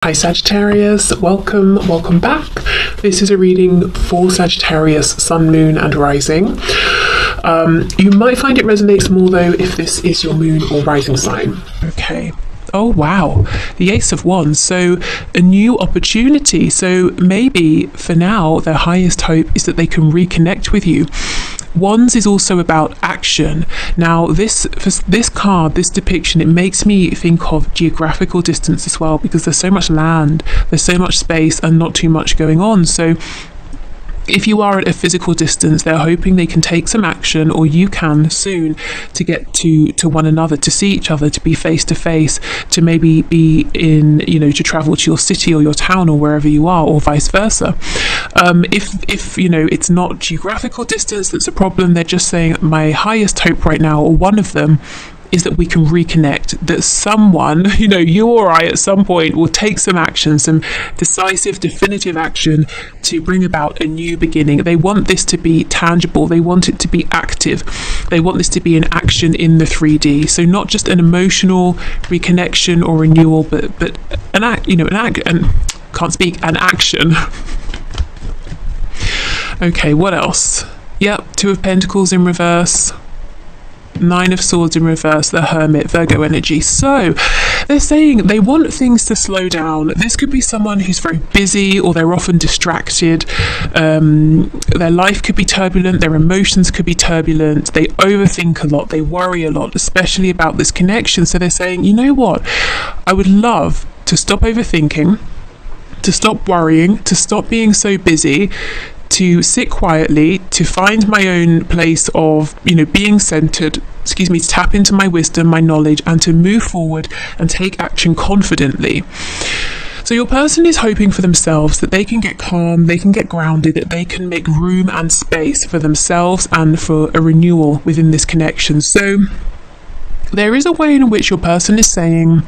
Hi Sagittarius, welcome back. This is a reading for Sagittarius, Sun, Moon and Rising. You might find it resonates more though if this is your moon or rising sign. Okay. Oh wow, the Ace of Wands, so a new opportunity. So maybe for now their highest hope is that they can reconnect with you. Wands is also about action. Now this card, this depiction, it makes me think of geographical distance as well, because there's so much land, there's so much space and not too much going on. So if you are at a physical distance, they're hoping they can take some action, or you can soon, to get to one another, to see each other, to be face to face, to maybe be in, to travel to your city or your town or wherever you are, or vice versa. If it's not geographical distance that's a problem, they're just saying my highest hope right now, or one of them, is that we can reconnect, that someone, you or I at some point will take some action, some decisive, definitive action to bring about a new beginning. They want this to be tangible. They want it to be active. They want this to be an action in the 3D. So not just an emotional reconnection or renewal, but an action. Okay, what else? Yep, Two of Pentacles in reverse. Nine of Swords in reverse, the Hermit, Virgo energy. So they're saying they want things to slow down. This could be someone who's very busy, or they're often distracted. Their life could be turbulent, their emotions could be turbulent, they overthink a lot, they worry a lot, especially about this connection. So they're saying, you know what, I would love to stop overthinking, to stop worrying, to stop being so busy, to sit quietly, to find my own place of, being centered, to tap into my wisdom, my knowledge, and to move forward and take action confidently. So your person is hoping for themselves that they can get calm, they can get grounded, that they can make room and space for themselves and for a renewal within this connection. So there is a way in which your person is saying,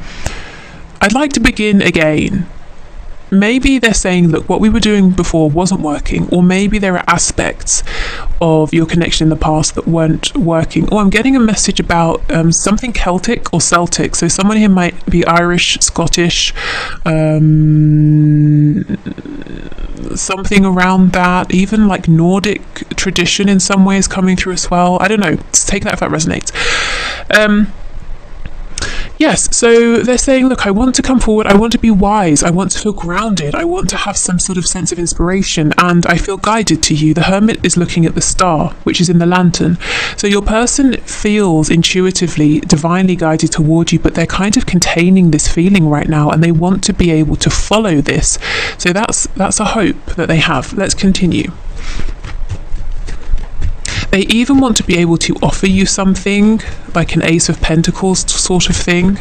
I'd like to begin again. Maybe they're saying, look, what we were doing before wasn't working, or maybe there are aspects of your connection in the past that weren't working. Or I'm getting a message about something Celtic or Celtic. So someone here might be Irish, Scottish, something around that, even like Nordic tradition in some ways coming through as well. I don't know. Just take that if that resonates. Yes, so they're saying, look, I want to come forward, I want to be wise, I want to feel grounded, I want to have some sort of sense of inspiration, and I feel guided to you. The Hermit is looking at the star, which is in the lantern. So your person feels intuitively, divinely guided toward you, but they're kind of containing this feeling right now, and they want to be able to follow this. So that's a hope that they have. Let's continue. They even want to be able to offer you something, like an Ace of Pentacles sort of thing.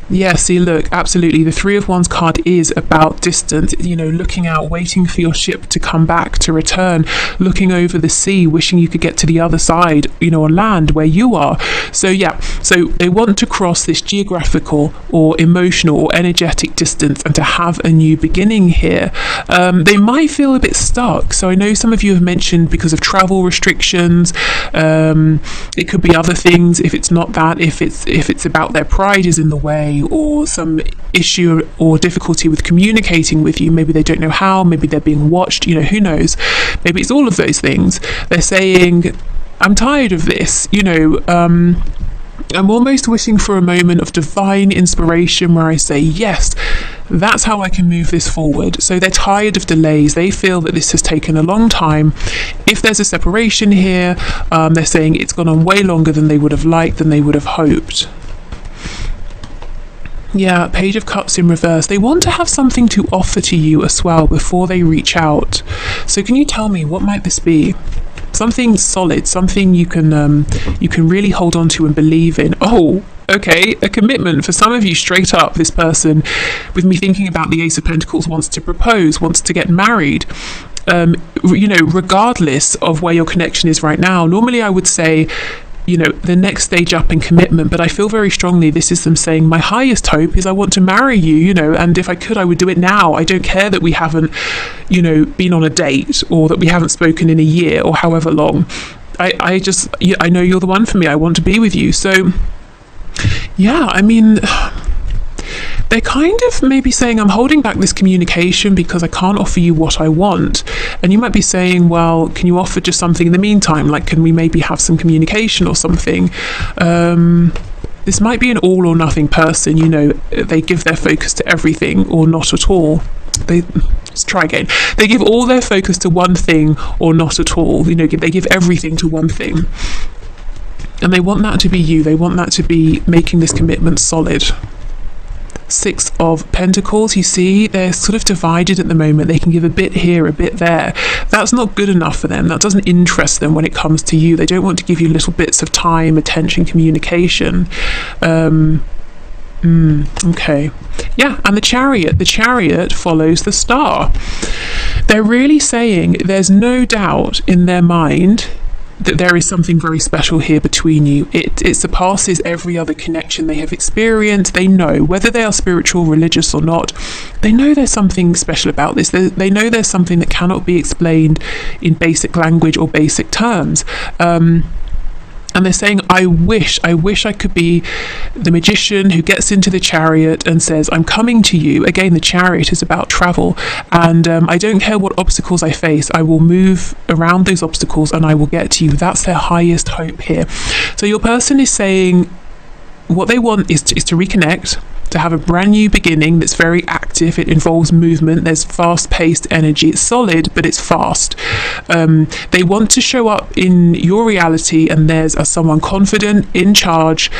Yeah, see, look, absolutely. The Three of Wands card is about distance, looking out, waiting for your ship to come back, to return, looking over the sea, wishing you could get to the other side, on land where you are. So yeah, so they want to cross this geographical or emotional or energetic distance and to have a new beginning here. They might feel a bit stuck. So I know some of you have mentioned because of travel restrictions. It could be other things. If it's not that, if it's about their pride is in the way, or some issue or difficulty with communicating with you, maybe they don't know how, maybe they're being watched, who knows, maybe it's all of those things. They're saying, I'm tired of this, I'm almost wishing for a moment of divine inspiration where I say, yes, that's how I can move this forward. So they're tired of delays. They feel that this has taken a long time. If there's a separation here, they're saying it's gone on way longer than they would have liked, than they would have hoped. Yeah, Page of Cups in reverse. They want to have something to offer to you as well before they reach out. So can you tell me, what might this be? Something solid, something you can really hold on to and believe in. Oh, okay, a commitment. For some of you, straight up, this person, with me thinking about the Ace of Pentacles, wants to propose, wants to get married. Regardless of where your connection is right now. Normally I would say, the next stage up in commitment, but I feel very strongly this is them saying, my highest hope is I want to marry you, and if I could, I would do it now. I don't care that we haven't, been on a date, or that we haven't spoken in a year or however long. I know you're the one for me. I want to be with you. So yeah, I mean, they're kind of maybe saying, I'm holding back this communication because I can't offer you what I want. And you might be saying, well, can you offer just something in the meantime? Like, can we maybe have some communication or something? This might be an all or nothing person, you know, they give their focus to everything or not at all. Let's try again. They give all their focus to one thing or not at all. You know, they give everything to one thing. And they want that to be you. They want that to be making this commitment solid. Six of Pentacles, you see, they're sort of divided at the moment. They can give a bit here, a bit there. That's not good enough for them. That doesn't interest them when it comes to you. They don't want to give you little bits of time, attention, communication. Okay. Yeah, and the Chariot follows the Star. They're really saying there's no doubt in their mind that there is something very special here between you. It surpasses every other connection they have experienced. They know, whether they are spiritual, religious or not, they know there's something special about this. They know there's something that cannot be explained in basic language or basic terms. And they're saying, I wish I could be the magician who gets into the Chariot and says, I'm coming to you. Again, the Chariot is about travel. And I don't care what obstacles I face. I will move around those obstacles and I will get to you. That's their highest hope here. So your person is saying what they want is to reconnect, to have a brand new beginning that's very active. It involves movement. There's fast-paced energy. It's solid, but it's fast. They want to show up in your reality and theirs as someone confident, in charge,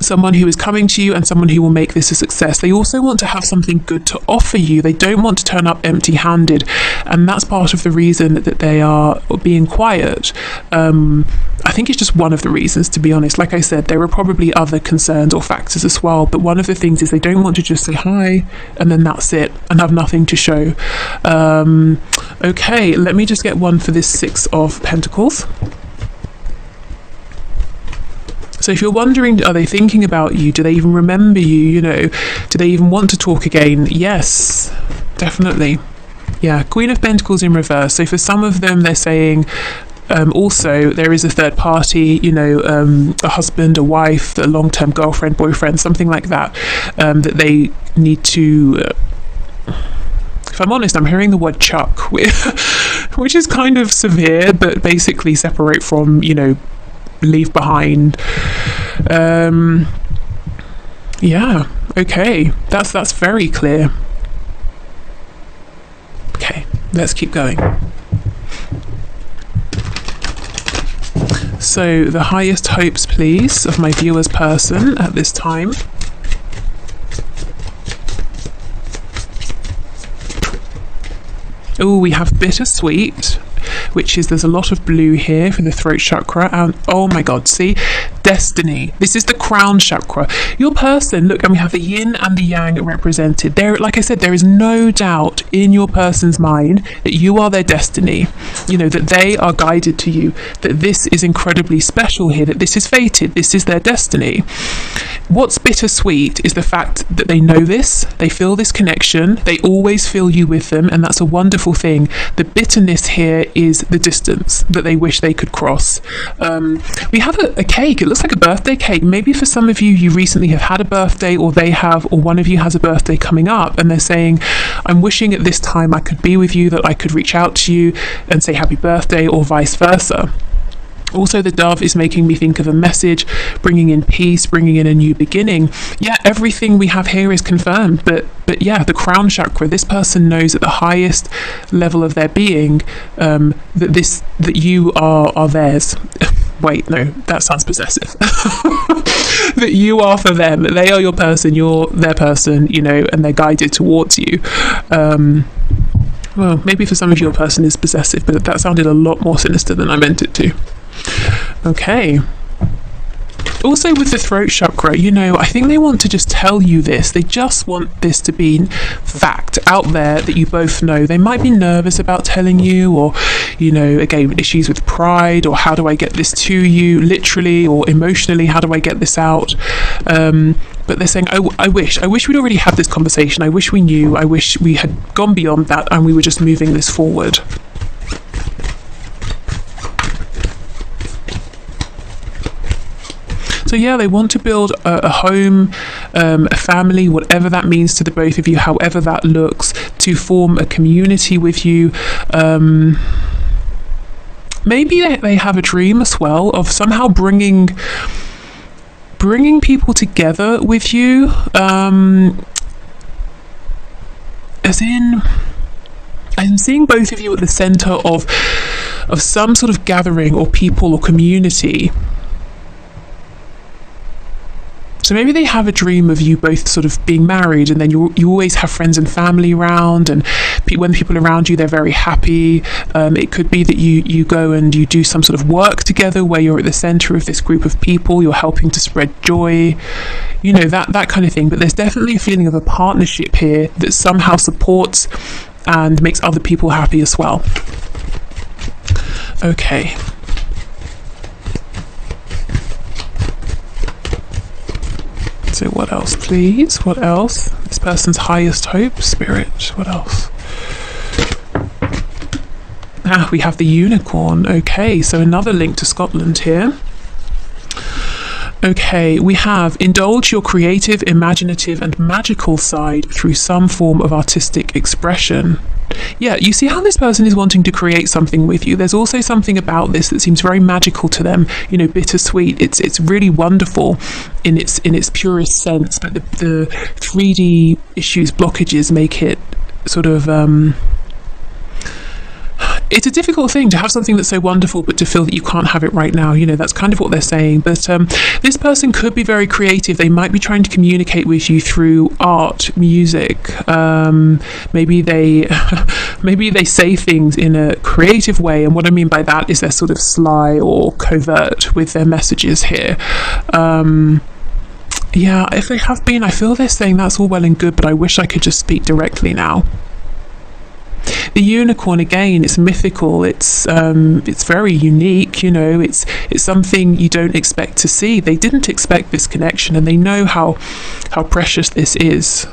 someone who is coming to you and someone who will make this a success. They also want to have something good to offer you. They don't want to turn up empty-handed, and that's part of the reason that they are being quiet. I think it's just one of the reasons, to be honest. Like I said, there are probably other concerns or factors as well, but one of the things is they don't want to just say hi and then that's it and have nothing to show. Okay, let me just get one for this Six of Pentacles. So if you're wondering, are they thinking about you? Do they even remember you? You know, do they even want to talk again? Yes, definitely. Yeah, Queen of Pentacles in reverse. So for some of them, they're saying, also, there is a third party, you know, a husband, a wife, a long-term girlfriend, boyfriend, something like that, that they need to... if I'm honest, I'm hearing the word chuck, which is kind of severe, but basically separate from, you know, leave behind. Yeah, okay, that's very clear. Okay, let's keep going. So the highest hopes, please, of my viewer's person at this time. Oh, we have bittersweet, which is, there's a lot of blue here for the throat chakra, and oh my god, see, destiny. This is the crown chakra. Your person, look, and we have the yin and the yang represented there. Like I said, there is no doubt in your person's mind that you are their destiny, you know, that they are guided to you, that this is incredibly special here, that this is fated, this is their destiny. What's bittersweet is the fact that they know this, they feel this connection, they always feel you with them, and that's a wonderful thing. The bitterness here is the distance that they wish they could cross. We have a cake. It looks like a birthday cake. Maybe for some of you, you recently have had a birthday, or they have, or one of you has a birthday coming up, and they're saying, I'm wishing at this time I could be with you, that I could reach out to you and say happy birthday, or vice versa. Also, the dove is making me think of a message, bringing in peace, bringing in a new beginning. Yeah, everything we have here is confirmed, but yeah, the crown chakra, this person knows at the highest level of their being that you are theirs. Wait, no, that sounds possessive. That you are for them, that they are your person, you're their person, you know, and they're guided towards you. Well, maybe for some of you, your person is possessive, but that sounded a lot more sinister than I meant it to. Okay. Also with the throat chakra, you know, I think they want to just tell you this. They just want this to be fact out there that you both know. They might be nervous about telling you, or, you know, again, issues with pride, or how do I get this to you, literally or emotionally, how do I get this out? But they're saying, I wish we'd already had this conversation. I wish we knew. I wish we had gone beyond that and we were just moving this forward. So yeah, they want to build a home, a family, whatever that means to the both of you, however that looks, to form a community with you. Maybe they have a dream as well of somehow bringing people together with you, as in, I'm seeing both of you at the center of some sort of gathering or people or community. So maybe they have a dream of you both sort of being married, and then you always have friends and family around, and when people are around you, they're very happy. It could be that you go and you do some sort of work together where you're at the center of this group of people, you're helping to spread joy, you know, that kind of thing. But there's definitely a feeling of a partnership here that somehow supports and makes other people happy as well. Okay. So what else, please? What else? This person's highest hope, Spirit. What else? Ah, we have the unicorn. Okay, so another link to Scotland here. Okay, we have indulge your creative, imaginative and magical side through some form of artistic expression. Yeah, you see how this person is wanting to create something with you. There's also something about this that seems very magical to them, you know, bittersweet. It's really wonderful in its purest sense, but the 3D issues, blockages make it sort of it's a difficult thing to have something that's so wonderful but to feel that you can't have it right now. You know, that's kind of what they're saying. But this person could be very creative. They might be trying to communicate with you through art, music. Maybe they say things in a creative way, and what I mean by that is they're sort of sly or covert with their messages here. Yeah, if they have been, I feel they're saying that's all well and good, but I wish I could just speak directly now. The unicorn, again, it's mythical, it's very unique, you know, it's something you don't expect to see. They didn't expect this connection, and they know how precious this is.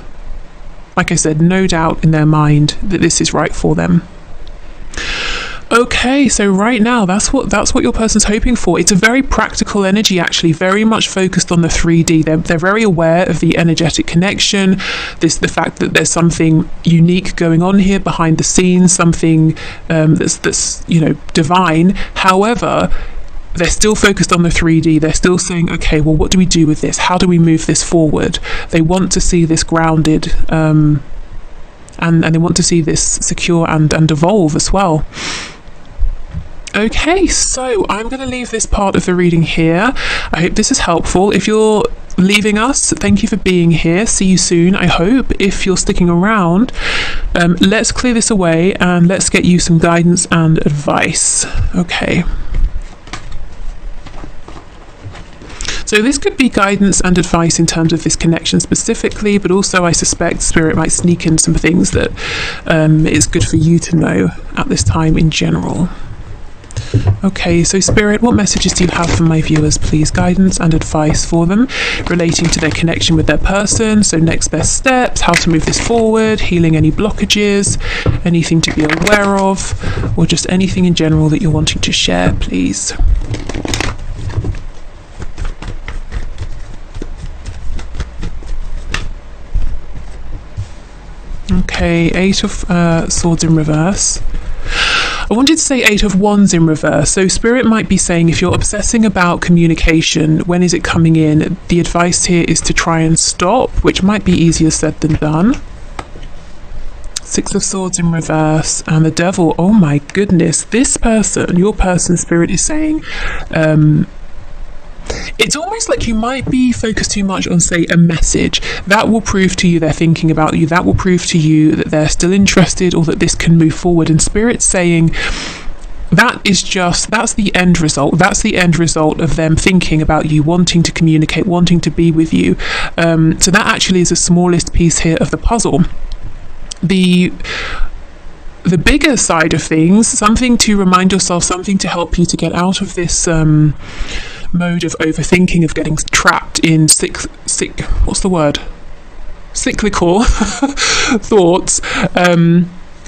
Like I said, no doubt in their mind that this is right for them. Okay, so right now that's what your person's hoping for. It's a very practical energy, actually, very much focused on the 3D. They're very aware of the energetic connection, the fact that there's something unique going on here behind the scenes, something that's you know, divine. However, they're still focused on the 3D. They're still saying, okay, well, what do we do with this? How do we move this forward? They want to see this grounded, and they want to see this secure and evolve as well. Okay, so I'm going to leave this part of the reading here. I hope this is helpful. If you're leaving us, thank you for being here. See you soon, I hope. If you're sticking around, let's clear this away and let's get you some guidance and advice. Okay. So this could be guidance and advice in terms of this connection specifically, but also I suspect Spirit might sneak in some things that is good for you to know at this time in general. Okay, so Spirit, what messages do you have for my viewers, please? Guidance and advice for them relating to their connection with their person. So next best steps, how to move this forward, healing any blockages, anything to be aware of, or just anything in general that you're wanting to share, please. Okay, 8 of Swords in reverse. I wanted to say 8 of Wands in reverse. So Spirit might be saying if you're obsessing about communication, when is it coming in? The advice here is to try and stop, which might be easier said than done. 6 of Swords in reverse and the Devil. Oh my goodness, this person, your person, Spirit is saying, it's almost like you might be focused too much on, say, a message. That will prove to you they're thinking about you. That will prove to you that they're still interested or that this can move forward. And Spirit's saying that's the end result. That's the end result of them thinking about you, wanting to communicate, wanting to be with you. So that actually is the smallest piece here of the puzzle. The bigger side of things, something to remind yourself, something to help you to get out of this mode of overthinking, of getting trapped in cyclical thoughts,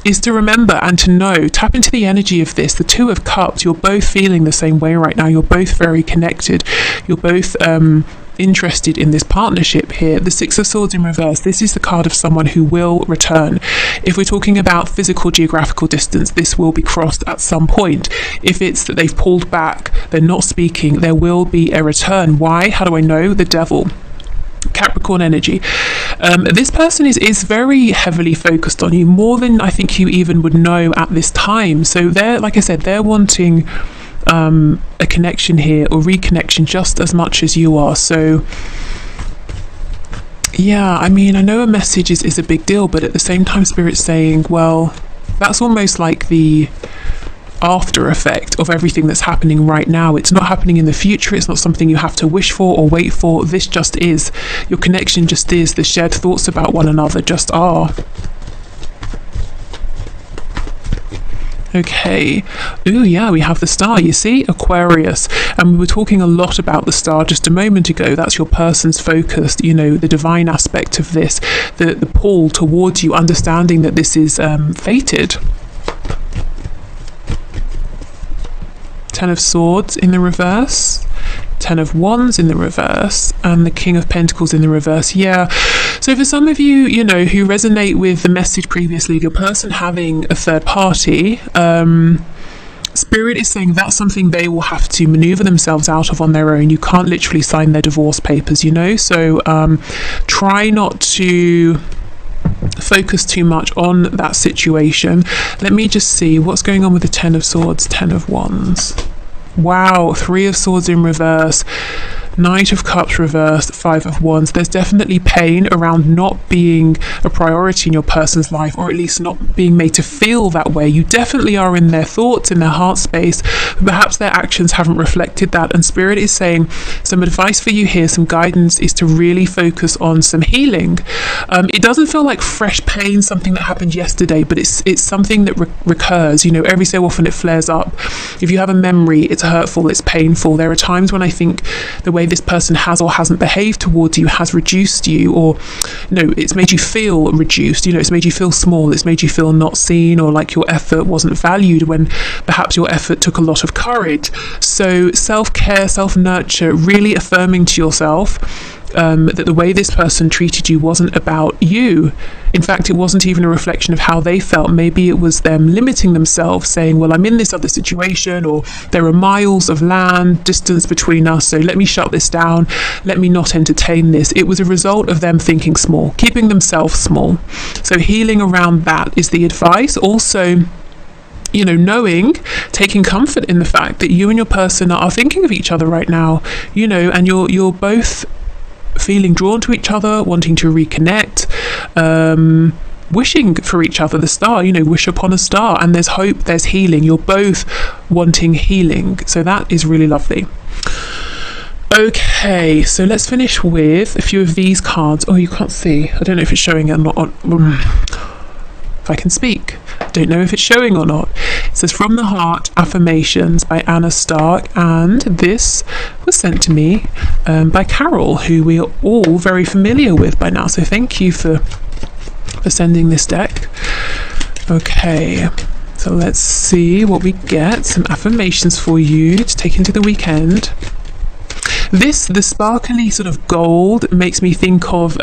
is to remember and to know, tap into the energy of this, the Two of Cups. You're both feeling the same way right now. You're both very connected. You're both interested in this partnership here. The Six of Swords in reverse, this is the card of someone who will return. If we're talking about physical geographical distance, this will be crossed at some point. If it's that they've pulled back, they're not speaking, there will be a return. Why? How do I know? The Devil. Capricorn energy. This person is very heavily focused on you, more than I think you even would know at this time. So they're, like I said, they're wanting a connection here, or reconnection, just as much as you are. So yeah, I mean, I know a message is a big deal, but at the same time, Spirit's saying, well, that's almost like the after effect of everything that's happening right now. It's not happening in the future. It's not something you have to wish for or wait for. This just is. Your connection just is. The shared thoughts about one another just are. Okay. Ooh, yeah, we have the Star, you see? Aquarius. And we were talking a lot about the Star just a moment ago. That's your person's focus, you know, the divine aspect of this, the pull towards you, understanding that this is fated. Ten of Swords in the reverse, Ten of Wands in the reverse, and the King of Pentacles in the reverse. Yeah, so for some of you, you know, who resonate with the message previously of your person having a third party, Spirit is saying that's something they will have to maneuver themselves out of on their own. You can't literally sign their divorce papers, you know, so try not to focus too much on that situation. Let me just see what's going on with the Ten of Swords, Ten of Wands. Wow, Three of Swords in reverse, Knight of Cups reversed, Five of Wands. There's definitely pain around not being a priority in your person's life, or at least not being made to feel that way. You definitely are in their thoughts, in their heart space, but perhaps their actions haven't reflected that. And Spirit is saying some advice for you here, some guidance, is to really focus on some healing. It doesn't feel like fresh pain, something that happened yesterday, but it's something that recurs. You know, every so often it flares up. If you have a memory, it's hurtful, it's painful. There are times when I think the way this person has or hasn't behaved towards you has reduced you, or no, it's made you feel reduced. You know, it's made you feel small, it's made you feel not seen, or like your effort wasn't valued when perhaps your effort took a lot of courage. So self-care, self-nurture, really affirming to yourself that the way this person treated you wasn't about you. In fact, it wasn't even a reflection of how they felt. Maybe it was them limiting themselves, saying, well, I'm in this other situation, or there are miles of land distance between us, so let me shut this down, let me not entertain this. It was a result of them thinking small, keeping themselves small. So healing around that is the advice. Also, you know, knowing, taking comfort in the fact that you and your person are thinking of each other right now, you know, and you're both feeling drawn to each other, wanting to reconnect, wishing for each other. The Star, you know, wish upon a star, and there's hope, there's healing. You're both wanting healing, so that is really lovely. Okay, so let's finish with a few of these cards. Oh, you can't see, I don't know if it's showing or not if I can speak. Don't know if it's showing or not. It says From the Heart Affirmations by Anna Stark, and this was sent to me by Carol, who we are all very familiar with by now, so thank you for sending this deck. Okay, so let's see what we get. Some affirmations for you to take into the weekend. The sparkly sort of gold makes me think of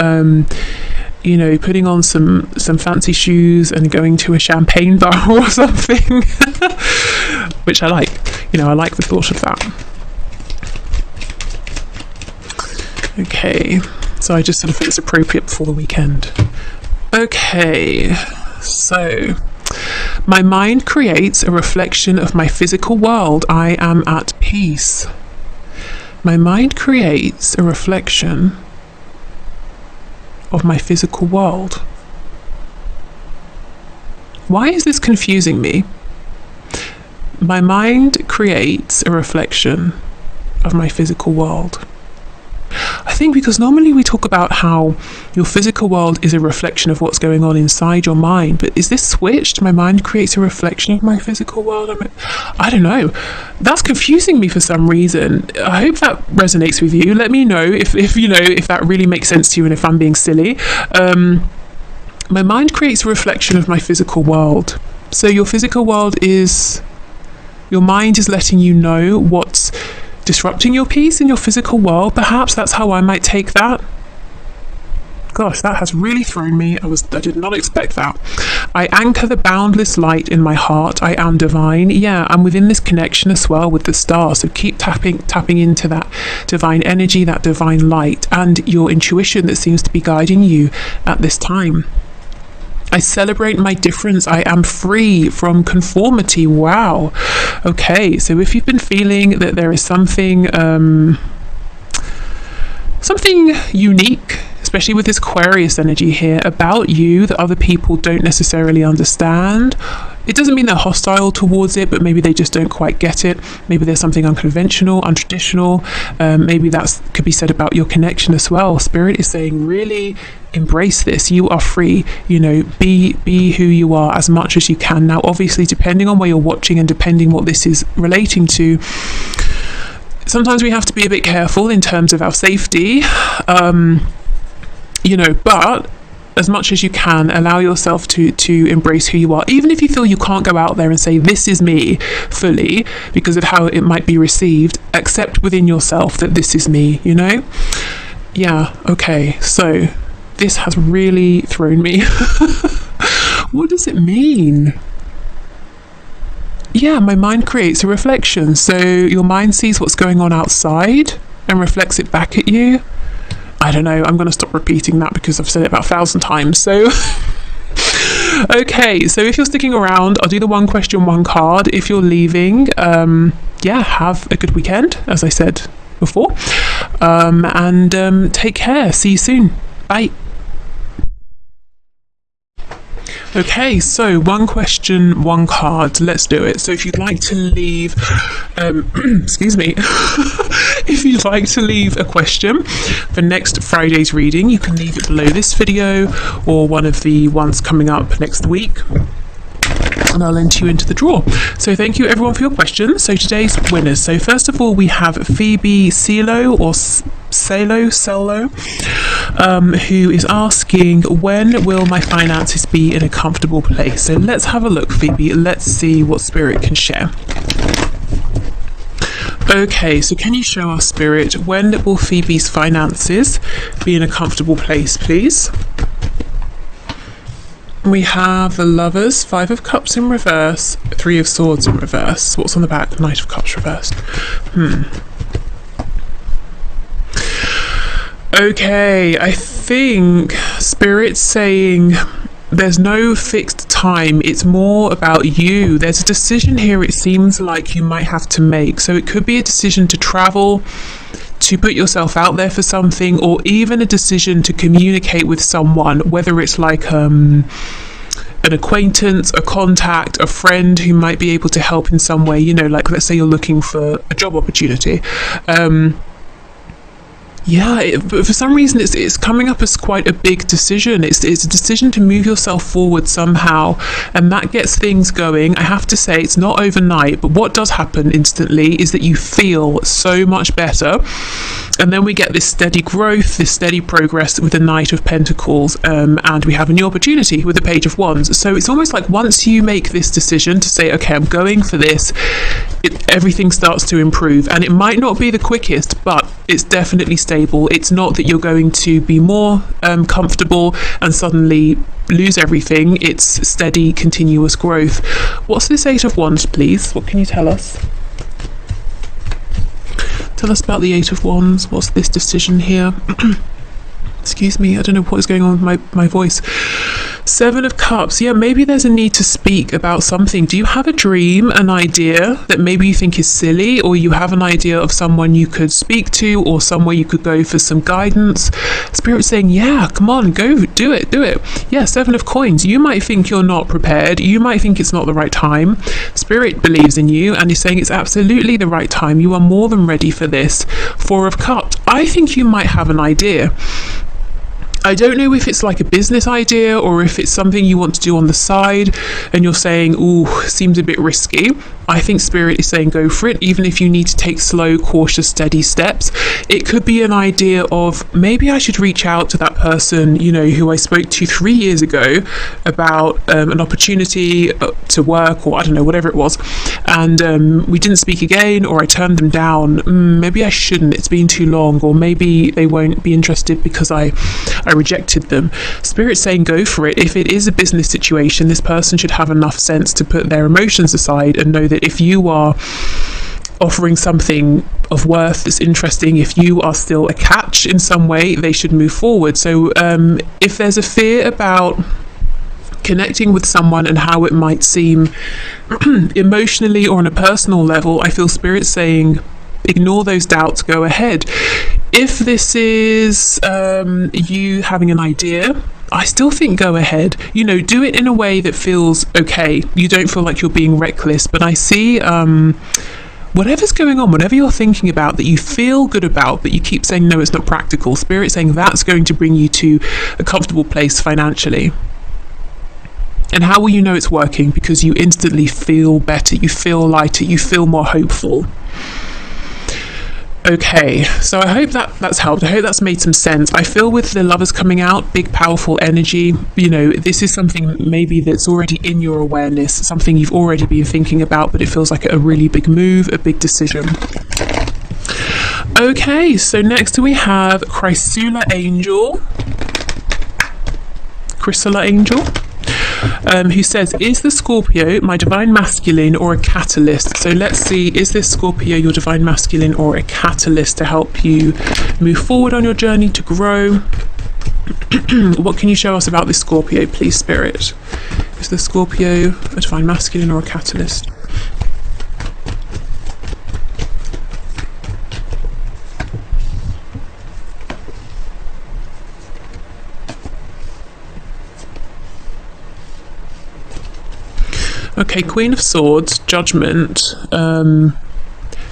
you know, putting on some fancy shoes and going to a champagne bar or something, which I like. You know, I like the thought of that. Okay, so I just sort of think it's appropriate before the weekend. Okay, so my mind creates a reflection of my physical world. I am at peace. My mind creates a reflection of my physical world. Why is this confusing me? My mind creates a reflection of my physical world. I think because normally we talk about how your physical world is a reflection of what's going on inside your mind, but is this switched? My mind creates a reflection of my physical world? I don't know. That's confusing me for some reason. I hope that resonates with you. Let me know if you know, if that really makes sense to you and if I'm being silly. My mind creates a reflection of my physical world. So your physical world is, your mind is letting you know what's disrupting your peace in your physical world. Perhaps that's how I might take that. Gosh, that has really thrown me. I did not expect that. I anchor the boundless light in my heart. I am divine. Yeah, I'm within this connection as well with the stars. So keep tapping into that divine energy, that divine light, and your intuition that seems to be guiding you at this time. I celebrate my difference. I am free from conformity. Wow. Okay, so if you've been feeling that there is something unique, especially with this Aquarius energy here, about you that other people don't necessarily understand. It doesn't mean they're hostile towards it, but maybe they just don't quite get it. Maybe there's something unconventional, untraditional. Maybe that could be said about your connection as well. Spirit is saying, really embrace this. You are free. You know, be who you are as much as you can. Now, obviously, depending on where you're watching and depending what this is relating to, sometimes we have to be a bit careful in terms of our safety. You know, but as much as you can, allow yourself to embrace who you are, even if you feel you can't go out there and say this is me fully because of how it might be received. Accept within yourself that this is me, you know. Yeah, okay, so this has really thrown me. What does it mean? Yeah, my mind creates a reflection. So your mind sees what's going on outside and reflects it back at you. I don't know, I'm going to stop repeating that because I've said it about 1,000 times. So, okay, so if you're sticking around, I'll do the one question, one card. If you're leaving, yeah, have a good weekend, as I said before. And take care. See you soon. Bye. Okay, so one question, one card. Let's do it. So if you'd like to leave, excuse me, if you'd like to leave a question for next Friday's reading, you can leave it below this video or one of the ones coming up next week, and I'll enter you into the draw. So thank you everyone for your questions. So today's winners. So first of all, we have Phoebe Celo or Celo, who is asking, when will my finances be in a comfortable place? So let's have a look, Phoebe. Let's see what Spirit can share. Okay, so can you show us, Spirit, when will Phoebe's finances be in a comfortable place, please? We have the Lovers, 5 of Cups in reverse, 3 of Swords in reverse. What's on the back? Knight of Cups reversed. Okay, I think Spirit's saying there's no fixed time. It's more about you. There's a decision here it seems like you might have to make. So it could be a decision to travel, to put yourself out there for something, or even a decision to communicate with someone, whether it's like an acquaintance, a contact, a friend who might be able to help in some way, you know, like let's say you're looking for a job opportunity. But for some reason it's coming up as quite a big decision. It's a decision to move yourself forward somehow, and that gets things going. I have to say it's not overnight, but what does happen instantly is that you feel so much better, and then we get this steady growth, this steady progress with the Knight of Pentacles, and we have a new opportunity with the Page of Wands. So it's almost like once you make this decision to say, okay, I'm going for this, everything starts to improve, and it might not be the quickest, but it's definitely stable. It's not that you're going to be more comfortable and suddenly lose everything. It's steady, continuous growth. What's this 8 of Wands, please? What can you tell us? Tell us about the 8 of Wands. What's this decision here? Excuse me, I don't know what is going on with my voice. 7 of Cups. Yeah, maybe there's a need to speak about something. Do you have a dream, an idea that maybe you think is silly, or you have an idea of someone you could speak to or somewhere you could go for some guidance? Spirit's saying, yeah, come on, go, do it. Yeah, 7 of Coins. You might think you're not prepared. You might think it's not the right time. Spirit believes in you and is saying it's absolutely the right time. You are more than ready for this. 4 of Cups. I think you might have an idea. I don't know if it's like a business idea or if it's something you want to do on the side and you're saying, ooh, seems a bit risky. I think Spirit is saying go for it, even if you need to take slow, cautious, steady steps. It could be an idea of maybe I should reach out to that person, you know, who I spoke to 3 years ago about an opportunity to work, or I don't know, whatever it was. And we didn't speak again, or I turned them down. Maybe I shouldn't, it's been too long, or maybe they won't be interested because I rejected them. Spirit's saying go for it. If it is a business situation, this person should have enough sense to put their emotions aside and know that if you are offering something of worth that's interesting, if you are still a catch in some way, they should move forward. So if there's a fear about connecting with someone and how it might seem emotionally or on a personal level, I feel Spirit saying ignore those doubts, go ahead. If this is you having an idea, I still think go ahead. You know, do it in a way that feels okay. You don't feel like you're being reckless, but I see whatever's going on, whatever you're thinking about that you feel good about, but you keep saying no, it's not practical. Spirit saying that's going to bring you to a comfortable place financially. And how will you know it's working? Because you instantly feel better, you feel lighter, you feel more hopeful. Okay, so I hope that's helped. I hope that's made some sense. I feel with the Lovers coming out, big powerful energy, you know, this is something maybe that's already in your awareness, something you've already been thinking about, but it feels like a really big move, a big decision. Okay, so next we have Chrysula Angel, who says, is the Scorpio my divine masculine or a catalyst? So let's see, is this Scorpio your divine masculine or a catalyst to help you move forward on your journey to grow? What can you show us about this Scorpio, please, Spirit? Is the Scorpio a divine masculine or a catalyst? Okay, Queen of Swords, Judgment,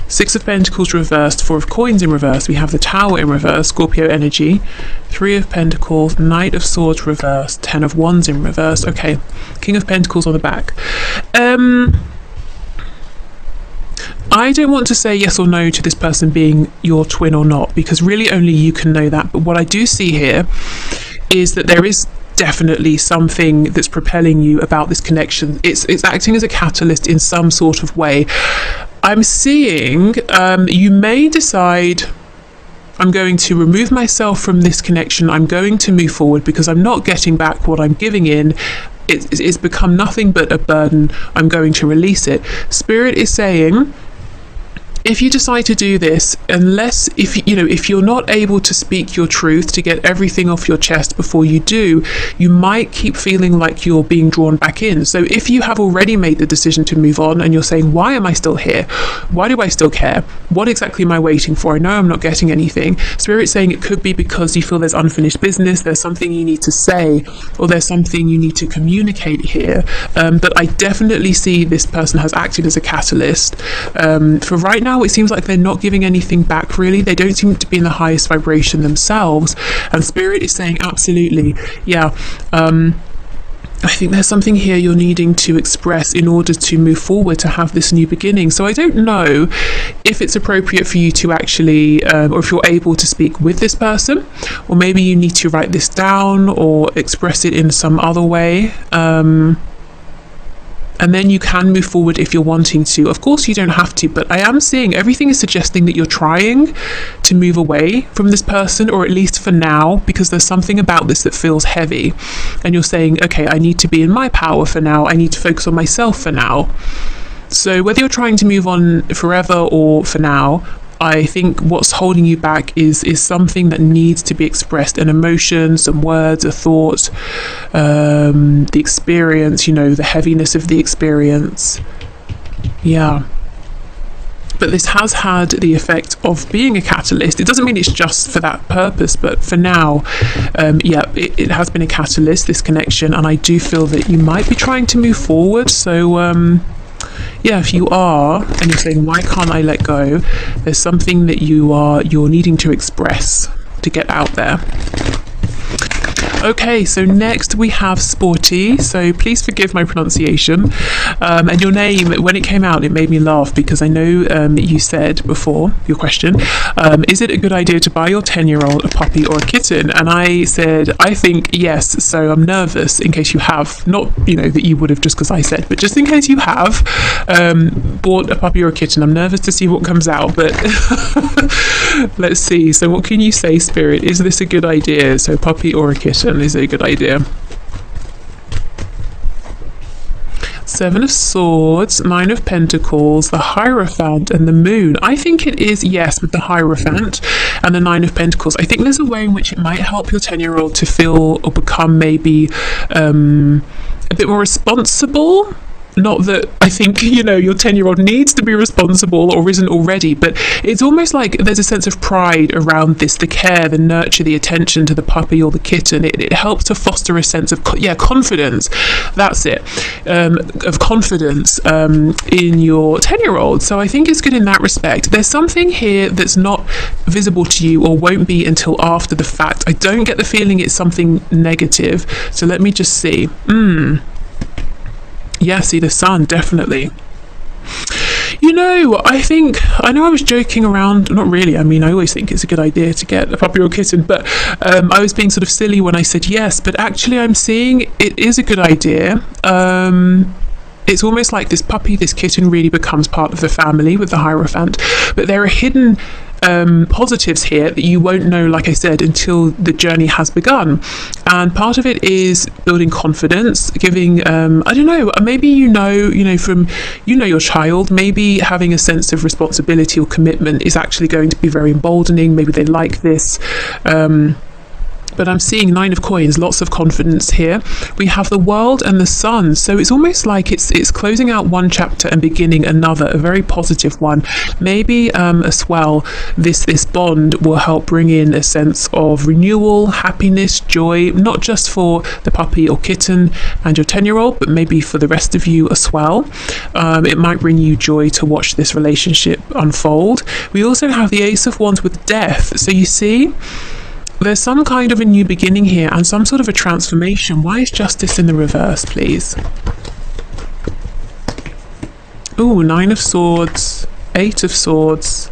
Six of Pentacles reversed, Four of Coins in reverse. We have the Tower in reverse, Scorpio energy, Three of Pentacles, Knight of Swords reversed, Ten of Wands in reverse. Okay, King of Pentacles on the back. I don't want to say yes or no to this person being your twin or not, because really only you can know that. But what I do see here is that there is definitely something that's propelling you about this connection. It's acting as a catalyst in some sort of way. I'm seeing you may decide, I'm going to remove myself from this connection, I'm going to move forward because I'm not getting back what I'm giving in. It's become nothing but a burden. I'm going to release it. Spirit is saying, if you decide to do this, if you're not able to speak your truth, to get everything off your chest before you do, you might keep feeling like you're being drawn back in. So if you have already made the decision to move on and you're saying, why am I still here? Why do I still care? What exactly am I waiting for? I know I'm not getting anything. Spirit's saying it could be because you feel there's unfinished business, there's something you need to say, or there's something you need to communicate here. But I definitely see this person has acted as a catalyst. For right now, it seems like they're not giving anything back, really. They don't seem to be in the highest vibration themselves, and Spirit is saying absolutely, yeah, I think there's something here you're needing to express in order to move forward, to have this new beginning. So I don't know if it's appropriate for you to actually, or if you're able to speak with this person, or maybe you need to write this down or express it in some other way. And then you can move forward if you're wanting to. Of course, you don't have to, but I am seeing everything is suggesting that you're trying to move away from this person, or at least for now, because there's something about this that feels heavy. And you're saying, okay, I need to be in my power for now. I need to focus on myself for now. So whether you're trying to move on forever or for now, I think what's holding you back is something that needs to be expressed, an emotion, some words, a thought, the experience, the heaviness of the experience. Yeah. But this has had the effect of being a catalyst. It doesn't mean it's just for that purpose, but for now, it has been a catalyst, this connection, and I do feel that you might be trying to move forward. So, yeah, if you are, and you're saying, why can't I let go? There's something that you're needing to express, to get out there. Okay, so next we have Sporty. So please forgive my pronunciation. And your name, when it came out, it made me laugh because I know you said before, your question, is it a good idea to buy your 10-year-old a puppy or a kitten? And I said, I think yes. So I'm nervous in case you have, not, that you would have just because I said, but just in case you have bought a puppy or a kitten. I'm nervous to see what comes out, but let's see. So what can you say, Spirit? Is this a good idea? So puppy or a kitten, is it a good idea? 7 of Swords, 9 of Pentacles, the Hierophant and the Moon. I think it is, yes, with the Hierophant and the 9 of Pentacles. I think there's a way in which it might help your 10-year-old to feel or become maybe a bit more responsible. Not that I think, your 10-year-old needs to be responsible or isn't already, but it's almost like there's a sense of pride around this, the care, the nurture, the attention to the puppy or the kitten. It helps to foster a sense of, confidence. That's it. Of confidence in your 10-year-old. So I think it's good in that respect. There's something here that's not visible to you or won't be until after the fact. I don't get the feeling it's something negative. So let me just see. Yeah, see the Sun, definitely. I know I was joking around, not really, I always think it's a good idea to get a puppy or a kitten, but I was being sort of silly when I said yes, but actually I'm seeing it is a good idea. It's almost like this puppy, this kitten really becomes part of the family with the Hierophant, but there are hidden positives here that you won't know, like I said, until the journey has begun. And part of it is building confidence, giving I don't know, maybe from your child, maybe having a sense of responsibility or commitment is actually going to be very emboldening. Maybe they like this. But I'm seeing 9 of Coins, lots of confidence here. We have the World and the Sun. So it's almost like it's closing out one chapter and beginning another, a very positive one. Maybe as well, this bond will help bring in a sense of renewal, happiness, joy, not just for the puppy or kitten and your 10-year-old, but maybe for the rest of you as well. It might bring you joy to watch this relationship unfold. We also have the Ace of Wands with Death. So you see, there's some kind of a new beginning here and some sort of a transformation. Why is Justice in the reverse, please? Ooh, 9 of Swords, 8 of Swords,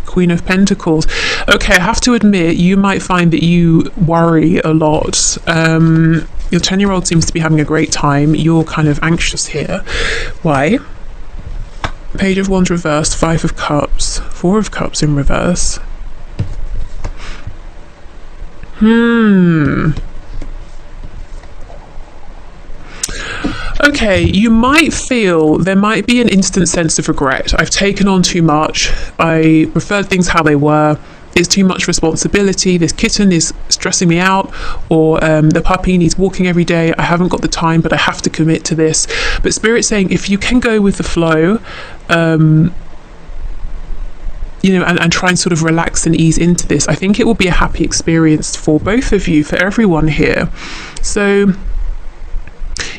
Queen of Pentacles. Okay, I have to admit, you might find that you worry a lot. Your 10-year-old seems to be having a great time. You're kind of anxious here. Why? Page of Wands reversed, 5 of Cups, 4 of Cups in reverse. Okay, you might feel there might be an instant sense of regret. I've taken on too much. I preferred things how they were. It's too much responsibility. This kitten is stressing me out, or the puppy needs walking every day. I haven't got the time, but I have to commit to this. But Spirit's saying if you can go with the flow, and try and sort of relax and ease into this, I think it will be a happy experience for both of you, for everyone here. So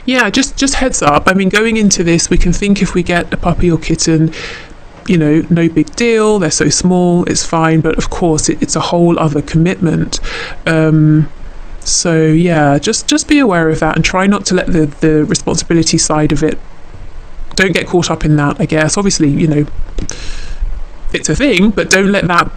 yeah, just heads up. Going into this, we can think if we get a puppy or kitten, no big deal, they're so small, it's fine, but of course it's a whole other commitment. So yeah, just be aware of that and try not to let the responsibility side of it, don't get caught up in that, I guess. Obviously, it's a thing, but don't let that